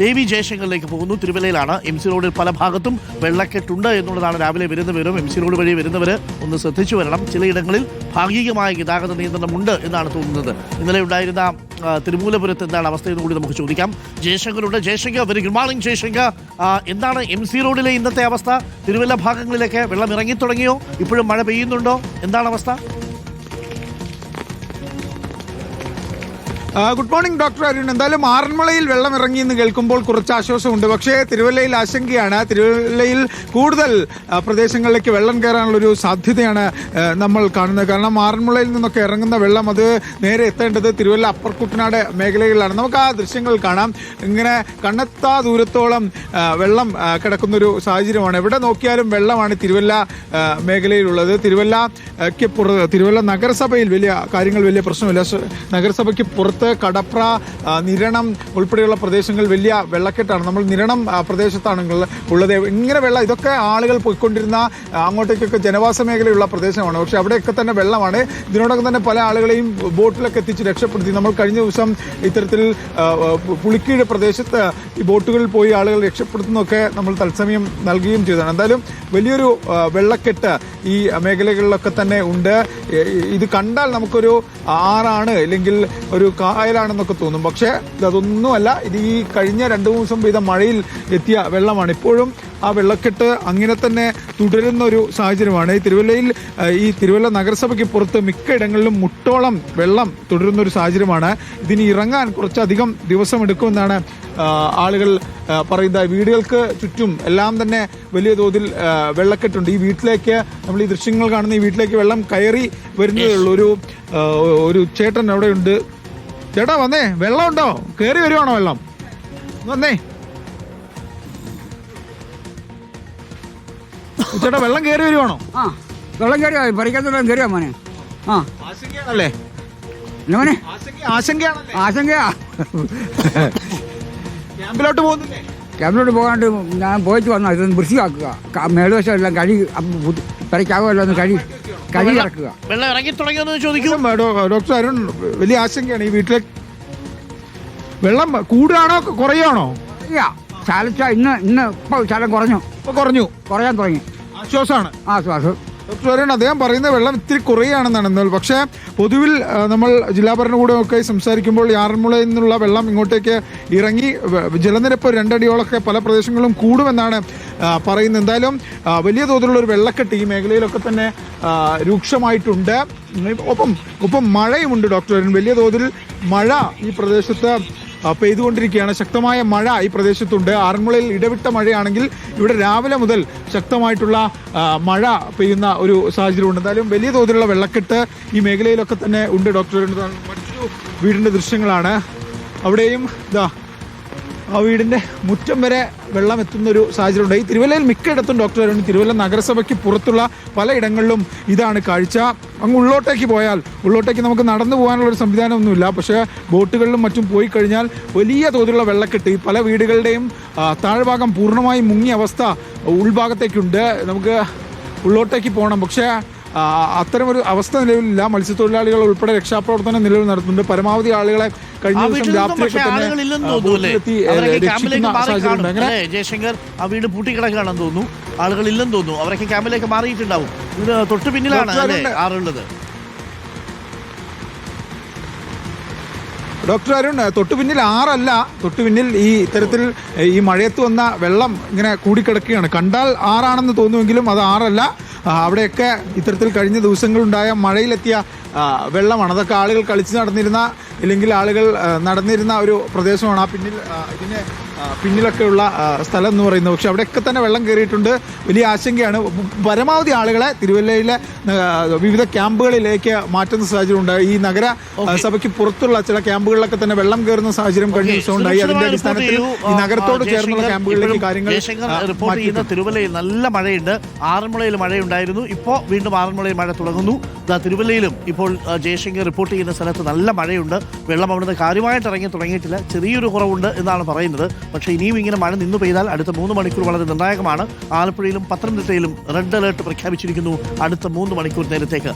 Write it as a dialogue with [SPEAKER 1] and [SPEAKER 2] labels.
[SPEAKER 1] എ.വി. ജയശങ്കറിലേക്ക് പോകുന്നു. തിരുവല്ലയിലാണ്. M C റോഡിൽ പല ഭാഗത്തും വെള്ളക്കെട്ടുണ്ട് എന്നുള്ളതാണ് രാവിലെ വരുന്ന വിവരം. എം സി റോഡ് വഴി വരുന്നവർ ഒന്ന് ശ്രദ്ധിച്ചു വരണം. ചിലയിടങ്ങളിൽ ഭാഗികമായ ഗതാഗത നിയന്ത്രണമുണ്ട് എന്നാണ് തോന്നുന്നത്. ഇന്നലെ ഉണ്ടായിരുന്ന തിരുമൂലപുരത്ത് എന്താണ് അവസ്ഥയെന്ന് കൂടി നമുക്ക് ചോദിക്കാം. ജയശങ്കറുണ്ട്. Jayasankar, very good morning Jayasankar. എന്താണ് എം സി റോഡിലെ ഇന്നത്തെ അവസ്ഥ? തിരുവല്ല ഭാഗങ്ങളിലേക്ക് വെള്ളം ഇറങ്ങിത്തുടങ്ങിയോ? ഇപ്പോഴും മഴ പെയ്യുന്നുണ്ടോ? എന്താണ് അവസ്ഥ?
[SPEAKER 2] Good morning doctor Arun. എന്തായാലും ആറന്മുളയിൽ വെള്ളം ഇറങ്ങി എന്ന് കേൾക്കുമ്പോൾ കുറച്ച് ആശ്വാസമുണ്ട്. പക്ഷേ തിരുവല്ലയിൽ ആശങ്കയാണ്. തിരുവല്ലയിൽ കൂടുതൽ പ്രദേശങ്ങളിലേക്ക് വെള്ളം കയറാനുള്ളൊരു സാധ്യതയാണ് നമ്മൾ കാണുന്നത്. കാരണം ആറന്മുളയിൽ നിന്നൊക്കെ ഇറങ്ങുന്ന വെള്ളം അത് നേരെ എത്തേണ്ടത് തിരുവല്ല അപ്പർ കുട്ടനാട് മേഖലകളിലാണ്. നമുക്ക് ആ ദൃശ്യങ്ങൾ കാണാം. ഇങ്ങനെ കണ്ണെത്താ ദൂരത്തോളം വെള്ളം കിടക്കുന്നൊരു സാഹചര്യമാണ്. എവിടെ നോക്കിയാലും വെള്ളമാണ് തിരുവല്ല മേഖലയിലുള്ളത്. തിരുവല്ല നഗരസഭയിൽ വലിയ കാര്യങ്ങൾ, വലിയ പ്രശ്നമില്ല. നഗരസഭയ്ക്ക് പുറത്ത് കടപ്ര, നിരണം ഉൾപ്പെടെയുള്ള പ്രദേശങ്ങൾ വലിയ വെള്ളക്കെട്ടാണ്. നമ്മൾ നിരണം പ്രദേശത്താണ് ഉള്ളത്. ഇങ്ങനെ വെള്ളം, ഇതൊക്കെ ആളുകൾ പോയിക്കൊണ്ടിരുന്ന അങ്ങോട്ടേക്കൊക്കെ ജനവാസ മേഖലയുള്ള പ്രദേശമാണ്. പക്ഷെ അവിടെയൊക്കെ തന്നെ വെള്ളമാണ്. ഇതിനോടൊപ്പം തന്നെ പല ആളുകളെയും ബോട്ടിലൊക്കെ എത്തിച്ച് രക്ഷപ്പെടുത്തി. നമ്മൾ കഴിഞ്ഞ ദിവസം ഇത്തരത്തിൽ പുളിക്കീഴ് പ്രദേശത്ത് ഈ ബോട്ടുകളിൽ പോയി ആളുകൾ രക്ഷപ്പെടുത്തുന്നതൊക്കെ നമ്മൾ തത്സമയം നൽകുകയും ചെയ്തതാണ്. എന്തായാലും വലിയൊരു വെള്ളക്കെട്ട് ഈ മേഖലകളിലൊക്കെ തന്നെ ഉണ്ട്. ഇത് കണ്ടാൽ നമുക്കൊരു ആറാണ് അല്ലെങ്കിൽ ഒരു കായലാണെന്നൊക്കെ തോന്നും. പക്ഷേ അതൊന്നുമല്ല. ഇത് ഈ കഴിഞ്ഞ 2-3 ദിവസം പെയ്ത മഴയിൽ എത്തിയ വെള്ളമാണ്. ഇപ്പോഴും ആ വെള്ളക്കെട്ട് അങ്ങനെ തന്നെ തുടരുന്ന ഒരു സാഹചര്യമാണ്. ഈ തിരുവല്ല നഗരസഭയ്ക്ക് പുറത്ത് മിക്ക ഇടങ്ങളിലും മുട്ടോളം വെള്ളം തുടരുന്ന ഒരു സാഹചര്യമാണ്. ഇതിന് ഇറങ്ങാൻ കുറച്ചധികം ദിവസം എടുക്കുമെന്നാണ് ആളുകൾ പറയുന്നത്. വീടുകൾക്ക് ചുറ്റും എല്ലാം തന്നെ വലിയ തോതിൽ വെള്ളക്കെട്ടുണ്ട്. ഈ വീട്ടിലേക്ക്, നമ്മൾ ഈ ദൃശ്യങ്ങൾ കാണുന്ന ഈ വീട്ടിലേക്ക് വെള്ളം കയറി വരുന്നതേ ഉള്ളൂ. ഒരു ചേട്ടൻ അവിടെ ഉണ്ട്. ചേട്ടാ വന്നേ, വെള്ളം ഉണ്ടോ? കയറി വരുവാണോ വെള്ളം? വന്നേ ചേട്ടാ, വെള്ളം കയറി വരുവാണോ?
[SPEAKER 3] ആ, വെള്ളം കയറിയോ? പറിക്കാത്ത കയറിയോ മോനെ? ആ,
[SPEAKER 2] ആശങ്കയാണല്ലേ?
[SPEAKER 3] മോനെ
[SPEAKER 2] ആശങ്കയാ. ക്യാമ്പിലോട്ട് പോകുന്നില്ലേ?
[SPEAKER 3] ക്യാമ്പിലോട്ട് പോകാണ്ട് ഞാൻ പോയിട്ട് വന്നാൽ ഇതൊന്ന് വൃത്തിയാക്കുക. മേളുവശം എല്ലാം കഴുകി പറിക്കാവുമല്ലോ, ഒന്ന് കഴുകി ഇറക്കുക.
[SPEAKER 1] വെള്ളം ഇറങ്ങി തുടങ്ങിയെന്ന് ചോദിക്കും
[SPEAKER 2] ഡോക്ടർ അരുൺ. വലിയ ആശങ്കയാണ്. ഈ വീട്ടിലേക്ക് വെള്ളം കൂടുകയാണോ കുറയാണോ?
[SPEAKER 3] ഇന്ന് ഇപ്പൊ ശലം കുറയാൻ തുടങ്ങി.
[SPEAKER 2] ആശ്വാസമാണ്.
[SPEAKER 3] ആശ്വാസം.
[SPEAKER 2] ഡോക്ടർ അരുൺ, അദ്ദേഹം പറയുന്ന വെള്ളം ഇത്തിരി കുറയുകയാണെന്നാണ്. എന്നാൽ പക്ഷേ പൊതുവിൽ നമ്മൾ ജില്ലാ ഭരണകൂടമൊക്കെ സംസാരിക്കുമ്പോൾ ആറന്മുളയിൽ നിന്നുള്ള വെള്ളം ഇങ്ങോട്ടേക്ക് ഇറങ്ങി ജലനിരപ്പ് 2 അടിയോളൊക്കെ പല പ്രദേശങ്ങളിലും കൂടുമെന്നാണ് പറയുന്നത്. എന്തായാലും വലിയ തോതിലുള്ള ഒരു വെള്ളക്കെട്ട് ഈ മേഖലയിലൊക്കെ തന്നെ രൂക്ഷമായിട്ടുണ്ട്. ഒപ്പം മഴയുമുണ്ട് ഡോക്ടർ അരുൺ. വലിയ തോതിൽ മഴ ഈ പ്രദേശത്ത് പെയ്തുകൊണ്ടിരിക്കുകയാണ്. ശക്തമായ മഴ ഈ പ്രദേശത്തുണ്ട്. ആറന്മുളയിൽ ഇടവിട്ട മഴയാണെങ്കിൽ ഇവിടെ രാവിലെ മുതൽ ശക്തമായിട്ടുള്ള മഴ പെയ്യുന്ന ഒരു സാഹചര്യമുണ്ട്. എന്തായാലും വലിയ തോതിലുള്ള വെള്ളക്കെട്ട് ഈ മേഖലയിലൊക്കെ തന്നെ ഉണ്ട് ഡോക്ടർ. മറ്റൊരു വീടിൻ്റെ ദൃശ്യങ്ങളാണ്. അവിടെയും ആ വീടിൻ്റെ മുറ്റം വരെ വെള്ളം എത്തുന്നൊരു സാഹചര്യമുണ്ട്. ഈ തിരുവല്ലയിൽ മിക്കയിടത്തും ഡോക്ടർ അരുൺ, തിരുവല്ല നഗരസഭയ്ക്ക് പുറത്തുള്ള പലയിടങ്ങളിലും ഇതാണ് കാഴ്ച. അങ്ങ് ഉള്ളോട്ടേക്ക് നമുക്ക് നടന്നു പോകാനുള്ളൊരു സംവിധാനമൊന്നുമില്ല. പക്ഷേ ബോട്ടുകളിലും മറ്റും പോയി കഴിഞ്ഞാൽ വലിയ തോതിലുള്ള വെള്ളക്കെട്ട് ഈ പല വീടുകളുടെയും താഴ്ഭാഗം പൂർണ്ണമായും മുങ്ങിയ അവസ്ഥ ഉൾഭാഗത്തേക്കുണ്ട്. നമുക്ക് ഉള്ളോട്ടേക്ക് പോകണം. പക്ഷേ അത്തരമൊരു അവസ്ഥ നിലവിലില്ല. മത്സ്യത്തൊഴിലാളികൾ ഉൾപ്പെടെ രക്ഷാപ്രവർത്തനം നിലവിൽ നടത്തുന്നുണ്ട്. പരമാവധി ആളുകളെ കഴിഞ്ഞ ദിവസം രാത്രിയൊക്കെ തന്നെ
[SPEAKER 1] ജയശങ്കർ ആ വീട് പൂട്ടിക്കിടക്കുകയാണെന്ന് തോന്നുന്നു. ആളുകളില്ലെന്ന് തോന്നുന്നു. അവരൊക്കെ ക്യാമ്പിലേക്ക് മാറിയിട്ടുണ്ടാവും. ഇത് തൊട്ട് പിന്നിലാണ് ആറുള്ളത്.
[SPEAKER 2] ഡോക്ടർ അരുൺ, തൊട്ടു പിന്നിൽ ആറല്ല, തൊട്ടു പിന്നിൽ ഈ ഇത്തരത്തിൽ ഈ മഴയത്ത് വന്ന വെള്ളം ഇങ്ങനെ കൂടിക്കിടക്കുകയാണ്. കണ്ടാൽ ആറാണെന്ന് തോന്നുമെങ്കിലും അത് ആറല്ല. അവിടെയൊക്കെ ഇത്തരത്തിൽ കഴിഞ്ഞ ദിവസങ്ങളുണ്ടായ മഴയിലെത്തിയ വെള്ളമാണ്. അതൊക്കെ ആളുകൾ കളിച്ച് നടന്നിരുന്ന, ഇല്ലെങ്കിൽ ആളുകൾ നടന്നിരുന്ന ഒരു പ്രദേശമാണ്. ആ ഇതിന് പിന്നിലൊക്കെയുള്ള സ്ഥലം എന്ന് പറയുന്നത്. പക്ഷെ അവിടെയൊക്കെ തന്നെ വെള്ളം കയറിയിട്ടുണ്ട്. വലിയ ആശങ്കയാണ്. പരമാവധി ആളുകളെ തിരുവല്ലയിലെ വിവിധ ക്യാമ്പുകളിലേക്ക് മാറ്റുന്ന സാഹചര്യം ഉണ്ട്. ഈ നഗരസഭയ്ക്ക് പുറത്തുള്ള ചില ക്യാമ്പുകളിലൊക്കെ തന്നെ വെള്ളം കയറുന്ന സാഹചര്യം കഴിഞ്ഞ ദിവസം ഉണ്ടായി. അതിന്റെ അടിസ്ഥാനത്തിൽ ഈ നഗരത്തോട് ചേർന്നുള്ള ക്യാമ്പുകളിലേക്ക് കാര്യങ്ങൾ
[SPEAKER 1] റിപ്പോർട്ട് ചെയ്യുന്ന തിരുവല്ലയിൽ നല്ല മഴയുണ്ട്. ആറന്മുളയിൽ മഴയുണ്ടായിരുന്നു. ഇപ്പോൾ വീണ്ടും ആറന്മുളയിൽ മഴ തുടങ്ങുന്നു. തിരുവല്ലയിലും ഇപ്പോൾ ജയശങ്കർ റിപ്പോർട്ട് ചെയ്യുന്ന സ്ഥലത്ത് നല്ല മഴയുണ്ട്. വെള്ളം അവിടുന്ന് കാര്യമായിട്ട് ഇറങ്ങി തുടങ്ങിയിട്ടില്ല. ചെറിയൊരു കുറവുണ്ട് എന്നാണ് പറയുന്നത്. പക്ഷേ ഇനിയും ഇങ്ങനെ മഴ നിന്നു പെയ്താൽ അടുത്ത 3 മണിക്കൂർ വളരെ നിർണായകമാണ്. ആലപ്പുഴയിലും പത്തനംതിട്ടയിലും റെഡ് അലേർട്ട് പ്രഖ്യാപിച്ചിരിക്കുന്നു അടുത്ത 3 മണിക്കൂർ നേരത്തേക്ക്.